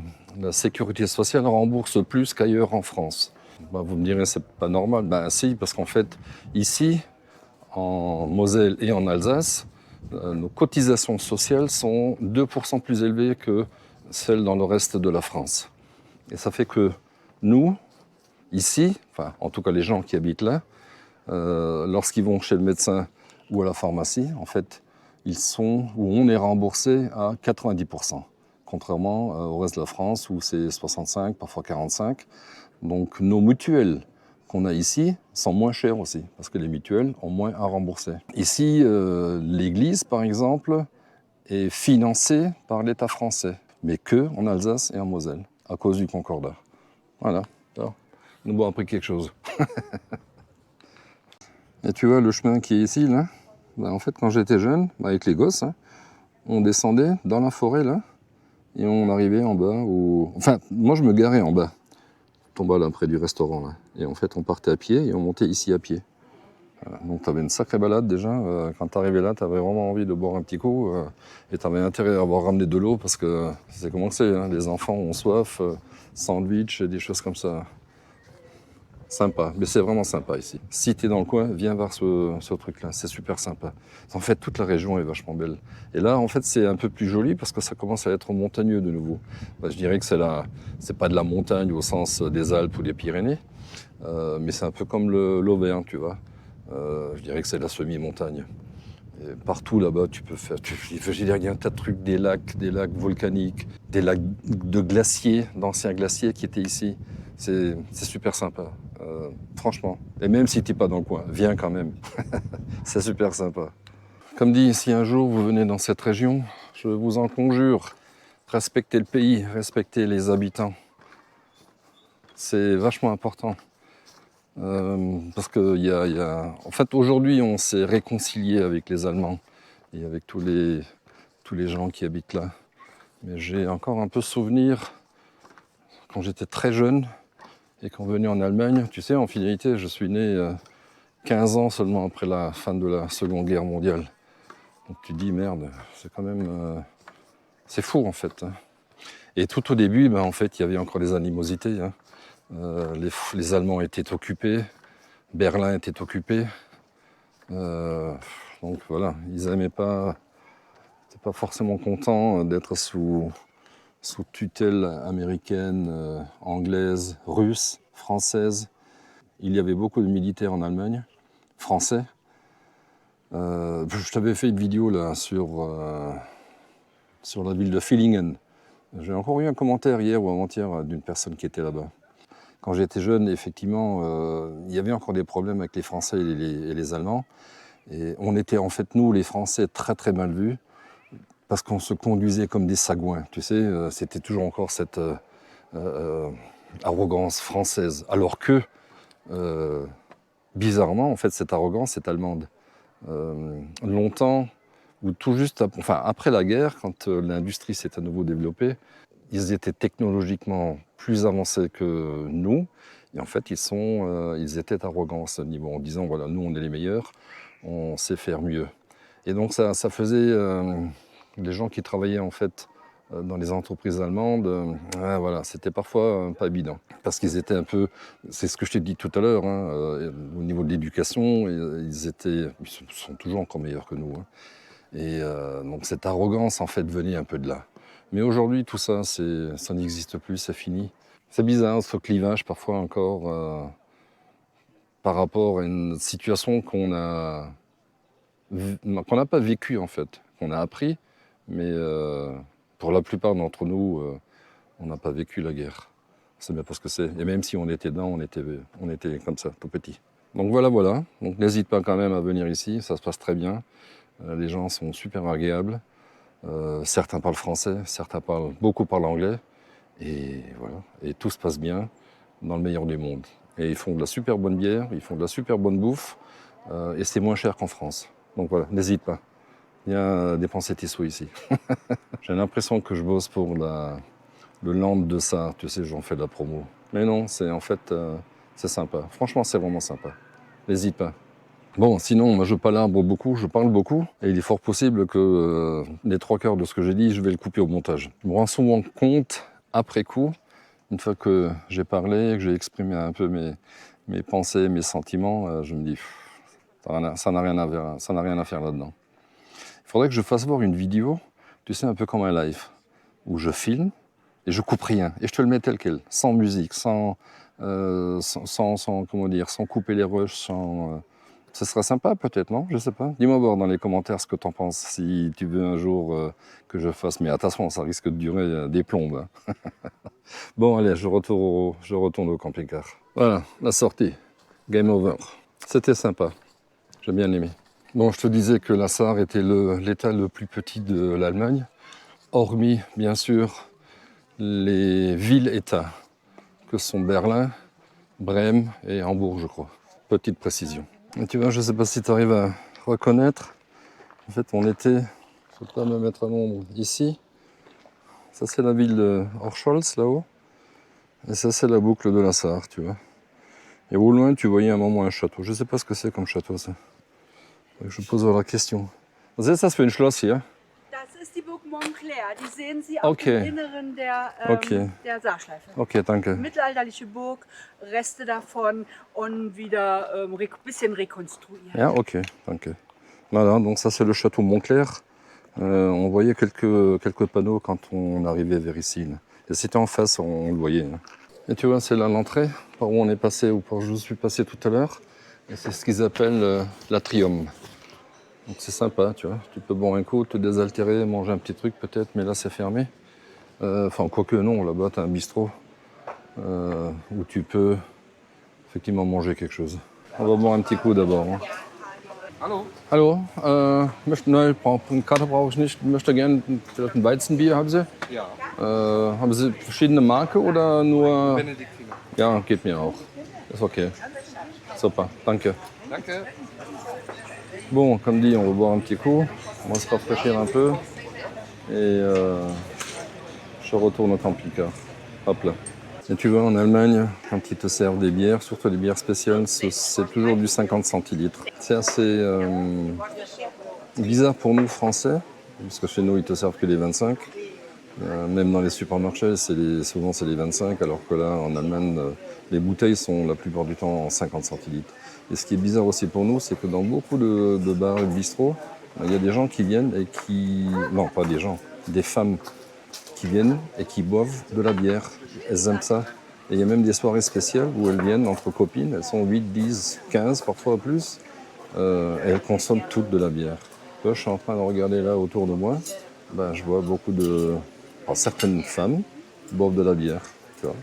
S1: sécurité sociale rembourse plus qu'ailleurs en France. Bah, vous me direz, c'est pas normal. Ben si, parce qu'en fait, ici, en Moselle et en Alsace, nos cotisations sociales sont 2% plus élevées que celles dans le reste de la France. Et ça fait que nous, ici, enfin en tout cas les gens qui habitent là, lorsqu'ils vont chez le médecin ou à la pharmacie, en fait, on est remboursé à 90%, contrairement au reste de la France où c'est 65, parfois 45. Donc nos mutuelles qu'on a ici sont moins chères aussi, parce que les mutuelles ont moins à rembourser. Ici, l'église, par exemple, est financée par l'État français, mais que en Alsace et en Moselle, à cause du Concordat. Voilà, alors, nous avons appris quelque chose. Et tu vois le chemin qui est ici, là, ben, en fait, quand j'étais jeune, avec les gosses, hein, on descendait dans la forêt, là, et on arrivait en bas, enfin, moi je me garais en bas, en bas, là, près du restaurant, là. Et en fait, on partait à pied et on montait ici à pied. Voilà. Donc, tu avais une sacrée balade déjà. Quand tu arrivais là, tu avais vraiment envie de boire un petit coup. Et tu avais intérêt à avoir ramené de l'eau parce que c'est comment c'est, hein, les enfants ont soif, sandwich, des choses comme ça. Sympa, mais c'est vraiment sympa ici. Si tu es dans le coin, viens voir ce truc-là, c'est super sympa. En fait, toute la région est vachement belle. Et là, en fait, c'est un peu plus joli parce que ça commence à être montagneux de nouveau. Bah, je dirais que c'est pas de la montagne au sens des Alpes ou des Pyrénées, mais c'est un peu comme l'Auvergne, tu vois. Je dirais que c'est la semi-montagne. Et partout là-bas, tu peux faire. Il y a un tas de trucs, des lacs volcaniques, des lacs de glaciers, d'anciens glaciers qui étaient ici. C'est super sympa, franchement. Et même si tu n'es pas dans le coin, viens quand même. C'est super sympa. Comme dit, si un jour vous venez dans cette région, je vous en conjure, respectez le pays, respectez les habitants. C'est vachement important. Parce que en fait, aujourd'hui, on s'est réconcilié avec les Allemands et avec tous les gens qui habitent là. Mais j'ai encore un peu souvenir, quand j'étais très jeune et qu'on venait en Allemagne, tu sais, en finalité, je suis né 15 ans seulement après la fin de la Seconde Guerre mondiale. Donc tu te dis, merde, c'est quand même... c'est fou, en fait. Hein. Et tout au début, en fait, il y avait encore des animosités. Hein. Les Allemands étaient occupés, Berlin était occupé. Donc voilà, ils n'aimaient pas, n'étaient pas forcément contents d'être sous tutelle américaine, anglaise, russe, française. Il y avait beaucoup de militaires en Allemagne, français. Je t'avais fait une vidéo là sur la ville de Villingen. J'ai encore eu un commentaire hier ou avant-hier d'une personne qui était là-bas. Quand j'étais jeune, effectivement, il y avait encore des problèmes avec les Français et les Allemands. Et on était en fait, nous, les Français, très très mal vus, parce qu'on se conduisait comme des sagouins. Tu sais, c'était toujours encore cette arrogance française. Alors que, bizarrement, en fait, cette arrogance est allemande. Longtemps, ou tout juste, après la guerre, quand l'industrie s'est à nouveau développée, ils étaient technologiquement plus avancés que nous. Et en fait, ils étaient arrogants à ce niveau, en disant, voilà, nous, on est les meilleurs, on sait faire mieux. Et donc, ça faisait les gens qui travaillaient, en fait, dans les entreprises allemandes, voilà, c'était parfois pas évident. Parce qu'ils étaient un peu, c'est ce que je t'ai dit tout à l'heure, hein, au niveau de l'éducation, ils sont toujours encore meilleurs que nous. Hein. Et donc cette arrogance, en fait, venait un peu de là. Mais aujourd'hui, tout ça, ça n'existe plus, c'est fini. C'est bizarre, ce clivage, parfois encore, par rapport à une situation qu'on n'a pas vécue, en fait, qu'on a appris, mais pour la plupart d'entre nous, on n'a pas vécu la guerre. C'est bien parce que c'est. Et même si on était dedans, on était comme ça, tout petit. Donc voilà. Donc n'hésite pas quand même à venir ici, ça se passe très bien. Les gens sont super agréables. Certains parlent français, certains beaucoup parlent anglais. Et voilà. Et tout se passe bien dans le meilleur des mondes. Et ils font de la super bonne bière, ils font de la super bonne bouffe. Et c'est moins cher qu'en France. Donc voilà, n'hésite pas. Viens dépenser tes sous ici. J'ai l'impression que je bosse pour le land de Sarre, tu sais, j'en fais de la promo. Mais non, c'est en fait, c'est sympa. Franchement, c'est vraiment sympa. N'hésite pas. Bon, sinon, moi je palabre beaucoup, je parle beaucoup, et il est fort possible que les 3/4 de ce que j'ai dit, je vais le couper au montage. Je me rends souvent compte, après coup, une fois que j'ai parlé, que j'ai exprimé un peu mes pensées, mes sentiments, je me dis, ça n'a rien à faire là-dedans. Il faudrait que je fasse voir une vidéo, tu sais, un peu comme un live, où je filme et je coupe rien, et je te le mets tel quel, sans musique, sans comment dire, sans couper les rushs, sans... Ce serait sympa peut-être, non? Je sais pas. Dis-moi voir dans les commentaires ce que t'en penses, si tu veux un jour que je fasse. Mais attention, ça risque de durer des plombes. Bon, allez, je retourne au camping-car. Voilà, la sortie. Game over. C'était sympa. J'ai bien aimé. Bon, je te disais que la Sarre était l'état le plus petit de l'Allemagne, hormis, bien sûr, les villes-États, que sont Berlin, Brême et Hambourg, je crois. Petite précision. Et tu vois, je ne sais pas si tu arrives à reconnaître. En fait, on était, je vais pas me mettre à l'ombre ici. Ça, c'est la ville de Horscholz, là-haut. Et ça, c'est la boucle de la Sarre, tu vois. Et au loin, tu voyais un moment un château. Je ne sais pas ce que c'est comme château, ça. Je pose la question. Was ist das für ein Schloss hier?
S3: Das ist die Burg Montclair. Die sehen Sie
S1: Okay.
S3: auf dem Inneren der,
S1: Okay.
S3: der Saarschleife.
S1: Okay, danke.
S3: Mittelalterliche Burg, Reste davon und wieder ein bisschen rekonstruiert.
S1: Ja, ok, danke. Voilà, donc ça c'est le château Montclair. On voyait quelques panneaux quand on arrivait vers ici. Là. Et c'était en face, on le voyait. Là. Et tu vois, c'est là l'entrée, par où on est passé, ou par où je suis passé tout à l'heure. Et c'est ce qu'ils appellent l'atrium. Donc c'est sympa, tu vois. Tu peux boire un coup, te désaltérer, manger un petit truc peut-être, mais là c'est fermé. Enfin, quoique non, là-bas tu as un bistrot où tu peux effectivement manger quelque chose. On va boire un petit coup d'abord. Hein.
S4: Hallo.
S1: Hallo, nein, eine Karte brauche ich nicht. Ich möchte gerne vielleicht ein Weizenbier, haben Sie?
S4: Ja,
S1: Haben Sie verschiedene Marke oder nur...
S4: Benediktiner.
S1: Ja, geht mir auch. Ist okay. Super, danke.
S4: Danke.
S1: Bon, comme dit, on va boire un petit coup. On va se rafraîchir un peu. Et je retourne au camping-car. Hop là. Et tu vois, en Allemagne, quand ils te servent des bières, surtout des bières spéciales, c'est toujours du 50 centilitres. C'est assez bizarre pour nous, Français, parce que chez nous, ils te servent que des 25. Même dans les supermarchés, souvent c'est les 25, alors que là, en Allemagne, les bouteilles sont la plupart du temps en 50 centilitres. Et ce qui est bizarre aussi pour nous, c'est que dans beaucoup de bars et de bistrots, il y a des gens qui viennent et qui... Non, pas des gens, des femmes qui viennent et qui boivent de la bière. Elles aiment ça. Et il y a même des soirées spéciales où elles viennent entre copines, elles sont 8, 10, 15, parfois plus, et elles consomment toutes de la bière. Là, je suis en train de regarder là autour de moi, ben, je vois beaucoup de... Alors, certaines femmes boivent de la bière. Tu vois.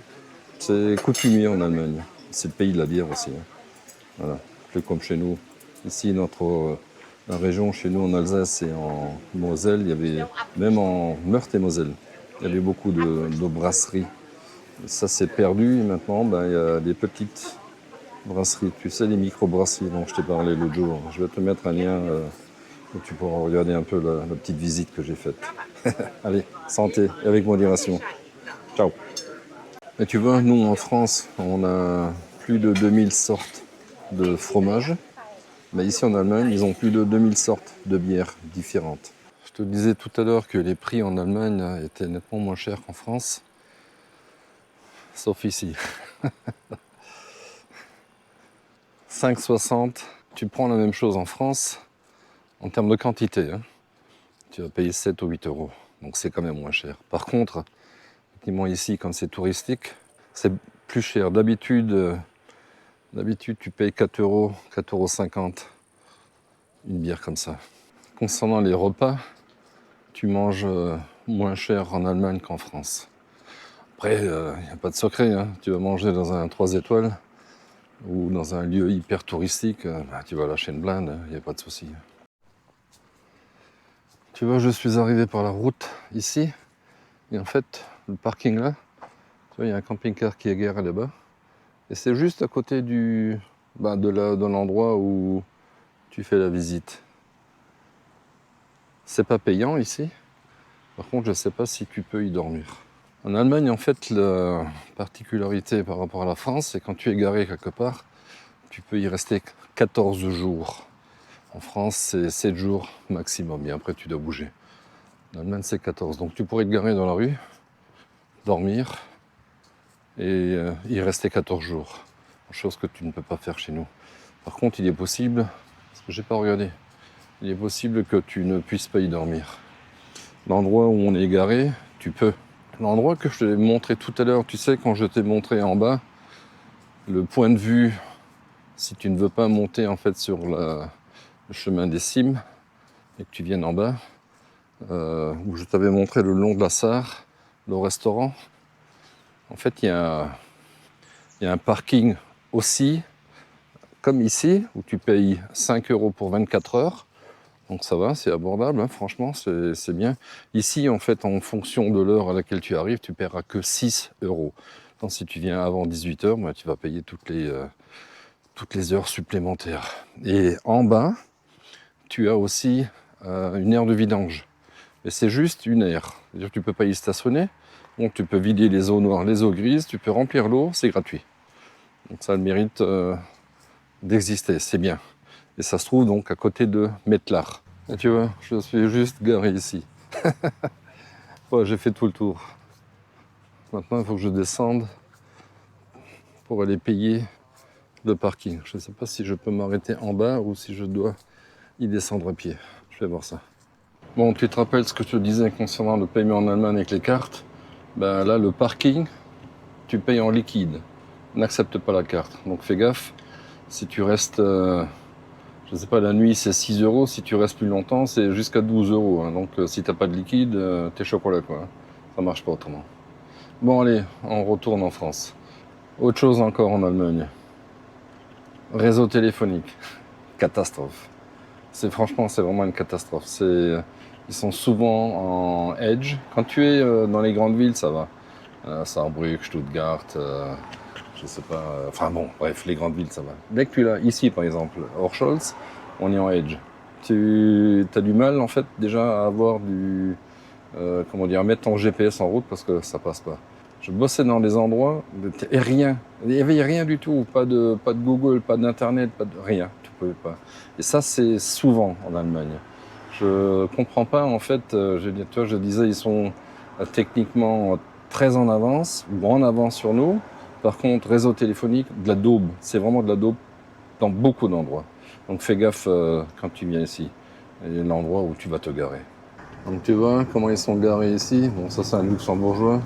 S1: C'est coutumier en Allemagne. C'est le pays de la bière aussi. Hein. Voilà. Plus comme chez nous. Ici, la région, chez nous en Alsace et en Moselle, il y avait, même en Meurthe et Moselle, il y avait beaucoup de brasseries. Ça s'est perdu et maintenant, ben, il y a des petites brasseries. Tu sais, les micro-brasseries dont je t'ai parlé l'autre jour. Je vais te mettre un lien où tu pourras regarder un peu la petite visite que j'ai faite. Allez, santé et avec modération. Ciao. Et tu vois, nous en France, on a plus de 2000 sortes de fromages. Mais ici en Allemagne, ils ont plus de 2000 sortes de bières différentes. Je te disais tout à l'heure que les prix en Allemagne étaient nettement moins chers qu'en France. Sauf ici. 5,60. Tu prends la même chose en France, en termes de quantité. Hein. Tu vas payer 7 ou 8 euros. Donc c'est quand même moins cher. Par contre, effectivement ici, comme c'est touristique, c'est plus cher. D'habitude, tu payes 4 euros, 4,50 euros une bière comme ça. Concernant les repas, tu manges moins cher en Allemagne qu'en France. Après, il n'y a pas de secret. Hein. Tu vas manger dans un 3 étoiles ou dans un lieu hyper touristique, tu vas lâcher une blinde, il n'y a pas de souci. Tu vois, je suis arrivé par la route ici. Et en fait, le parking là, tu vois, il y a un camping-car qui est garé là-bas. Et c'est juste à côté de l'endroit où tu fais la visite. C'est pas payant ici. Par contre, je ne sais pas si tu peux y dormir. En Allemagne, en fait, la particularité par rapport à la France, c'est quand tu es garé quelque part, tu peux y rester 14 jours. En France, c'est 7 jours maximum, et après tu dois bouger. En Allemagne, c'est 14. Donc tu pourrais te garer dans la rue, dormir, et y rester 14 jours. Chose que tu ne peux pas faire chez nous. Par contre, il est possible, parce que j'ai pas regardé, il est possible que tu ne puisses pas y dormir. L'endroit où on est garé, tu peux. L'endroit que je t'ai montré tout à l'heure, tu sais, quand je t'ai montré en bas, le point de vue, si tu ne veux pas monter en fait sur le chemin des cimes, et que tu viennes en bas, où je t'avais montré le long de la Sarre, le restaurant, en fait, il y a un parking aussi, comme ici, où tu payes 5 € pour 24 heures. Donc ça va, c'est abordable, hein, franchement, c'est bien. Ici, en fait, en fonction de l'heure à laquelle tu arrives, tu ne paieras que 6 €. Donc si tu viens avant 18 h, bah, tu vas payer toutes les heures supplémentaires. Et en bas, tu as aussi une aire de vidange. Et c'est juste une aire. C'est-à-dire que tu ne peux pas y stationner. Donc tu peux vider les eaux noires, les eaux grises, tu peux remplir l'eau, c'est gratuit. Donc ça a le mérite d'exister, c'est bien. Et ça se trouve donc à côté de Mettlar. Et tu vois, je suis juste garé ici. Ouais, j'ai fait tout le tour. Maintenant, il faut que je descende pour aller payer le parking. Je ne sais pas si je peux m'arrêter en bas ou si je dois y descendre à pied. Je vais voir ça. Bon, tu te rappelles ce que je te disais concernant le paiement en Allemagne avec les cartes? Ben là, le parking, tu payes en liquide. On n'accepte pas la carte. Donc fais gaffe. Si tu restes... je ne sais pas, la nuit c'est 6 €, si tu restes plus longtemps c'est jusqu'à 12 €. Hein. Donc si tu n'as pas de liquide, t'es chocolat quoi. Ça marche pas autrement. Bon allez, on retourne en France. Autre chose encore en Allemagne. Réseau téléphonique. Catastrophe. Franchement, c'est vraiment une catastrophe. Ils sont souvent en edge. Quand tu es dans les grandes villes, ça va. Saarbrück, Stuttgart, je sais pas, enfin bon, bref, les grandes villes, ça va. Dès que tu l'as, ici par exemple, Horscholz, on est en edge. Tu as du mal en fait déjà à avoir à mettre ton GPS en route parce que ça passe pas. Je bossais dans des endroits et rien, il n'y avait rien du tout, pas de Google, pas d'internet, pas de rien, tu pouvais pas. Et ça c'est souvent en Allemagne. Je comprends pas en fait, je disais ils sont techniquement très en avance ou en avance sur nous. Par contre, réseau téléphonique, de la daube. C'est vraiment de la daube dans beaucoup d'endroits. Donc fais gaffe quand tu viens ici. Il y a l'endroit où tu vas te garer. Donc tu vois comment ils sont garés ici. Bon, ça c'est un luxembourgeois.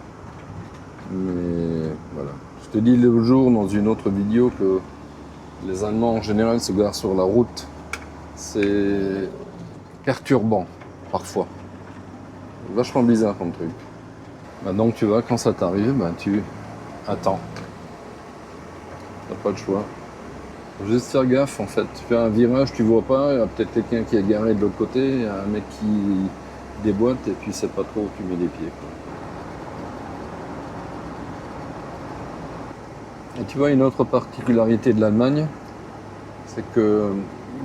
S1: Mais voilà. Je te dis le jour dans une autre vidéo que les Allemands en général se garent sur la route. C'est perturbant parfois. Vachement bizarre comme truc. Bah, donc tu vois, quand ça t'arrive, bah, tu attends. T'as pas le choix. Faut juste faire gaffe en fait. Tu fais un virage, tu vois pas, il y a peut-être quelqu'un qui est garé de l'autre côté, il y a un mec qui déboîte et puis c'est pas trop où tu mets les pieds. Quoi. Et tu vois, une autre particularité de l'Allemagne, c'est que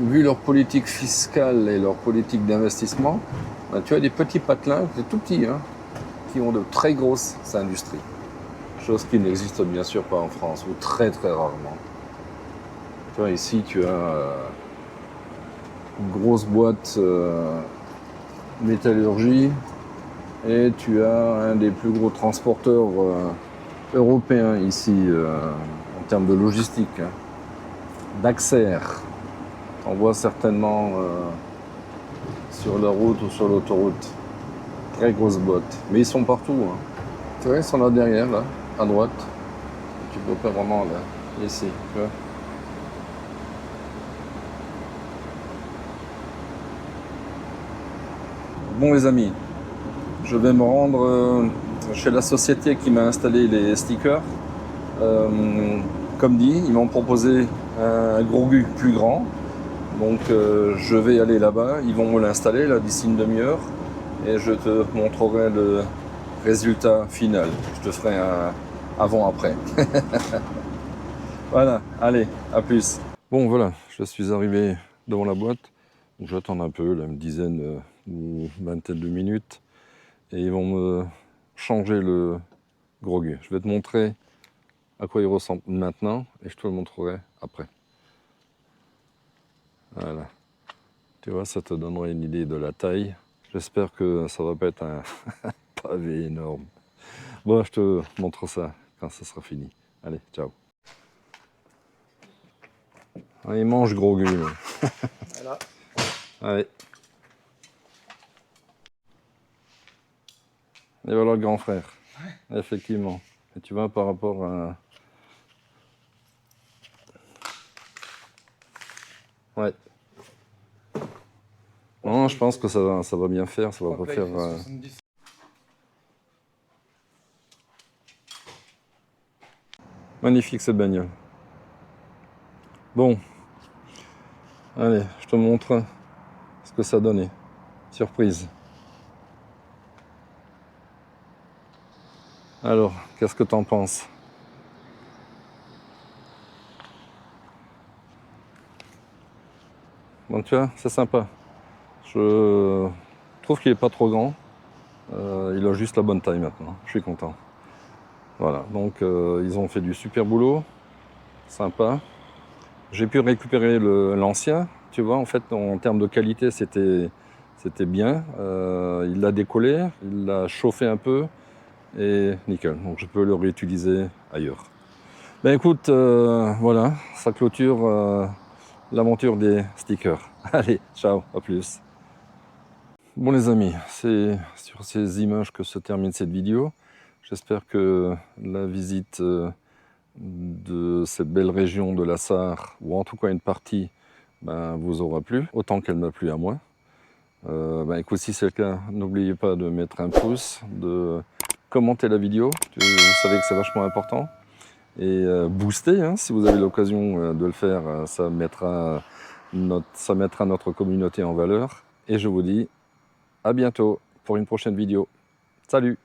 S1: vu leur politique fiscale et leur politique d'investissement, bah, tu as des petits patelins, c'est tout petit, hein, qui ont de très grosses industries. Chose qui n'existe bien sûr pas en France, ou très très rarement. Tu vois, ici tu as une grosse boîte métallurgie et tu as un des plus gros transporteurs européens ici en termes de logistique, hein, d'Axer. On voit certainement sur la route ou sur l'autoroute. Très grosse boîte. Mais ils sont partout. Hein. Tu vois, ils sont là derrière, là, à droite. Tu peux pas vraiment là, ici, tu vois. Bon les amis, je vais me rendre chez la société qui m'a installé les stickers. Comme dit, ils m'ont proposé un Grogu plus grand. Donc je vais aller là-bas, ils vont me l'installer là d'ici une demi-heure et je te montrerai le résultat final. Je te ferai un avant-après. Voilà, allez, à plus. Bon voilà, je suis arrivé devant la boîte. J'attends un peu, là, une dizaine, ou vingtaine de minutes et ils vont me changer le Grogu. Je vais te montrer à quoi il ressemble maintenant et je te le montrerai après. Voilà. Tu vois, ça te donnera une idée de la taille. J'espère que ça va pas être un pavé énorme. Bon, je te montre ça quand ça sera fini. Allez, ciao. Ah, il mange Grogu.
S4: Voilà.
S1: Allez. Et voilà le grand frère. Ouais. Effectivement. Et tu vois, par rapport à... Ouais. Non, je pense que ça va bien faire. Ça va pas faire... Magnifique cette bagnole. Bon. Allez, je te montre ce que ça donnait. Surprise. Alors, qu'est-ce que t'en penses? Bon, tu vois, c'est sympa. Je trouve qu'il n'est pas trop grand. Il a juste la bonne taille maintenant. Je suis content. Voilà, donc ils ont fait du super boulot. Sympa. J'ai pu récupérer l'ancien. Tu vois, en fait, en termes de qualité, c'était bien. Il l'a décollé, il l'a chauffé un peu. Et nickel. Donc je peux le réutiliser ailleurs. Ben écoute, voilà, ça clôture l'aventure des stickers. Allez, ciao, à plus. Bon les amis, c'est sur ces images que se termine cette vidéo. J'espère que la visite de cette belle région de la Sarre, ou en tout cas une partie, ben, vous aura plu, autant qu'elle m'a plu à moi. Ben, écoute, si c'est le cas, n'oubliez pas de mettre un pouce, de commenter la vidéo, vous savez que c'est vachement important. Et booster, hein, si vous avez l'occasion de le faire, ça mettra notre communauté en valeur. Et je vous dis à bientôt pour une prochaine vidéo. Salut!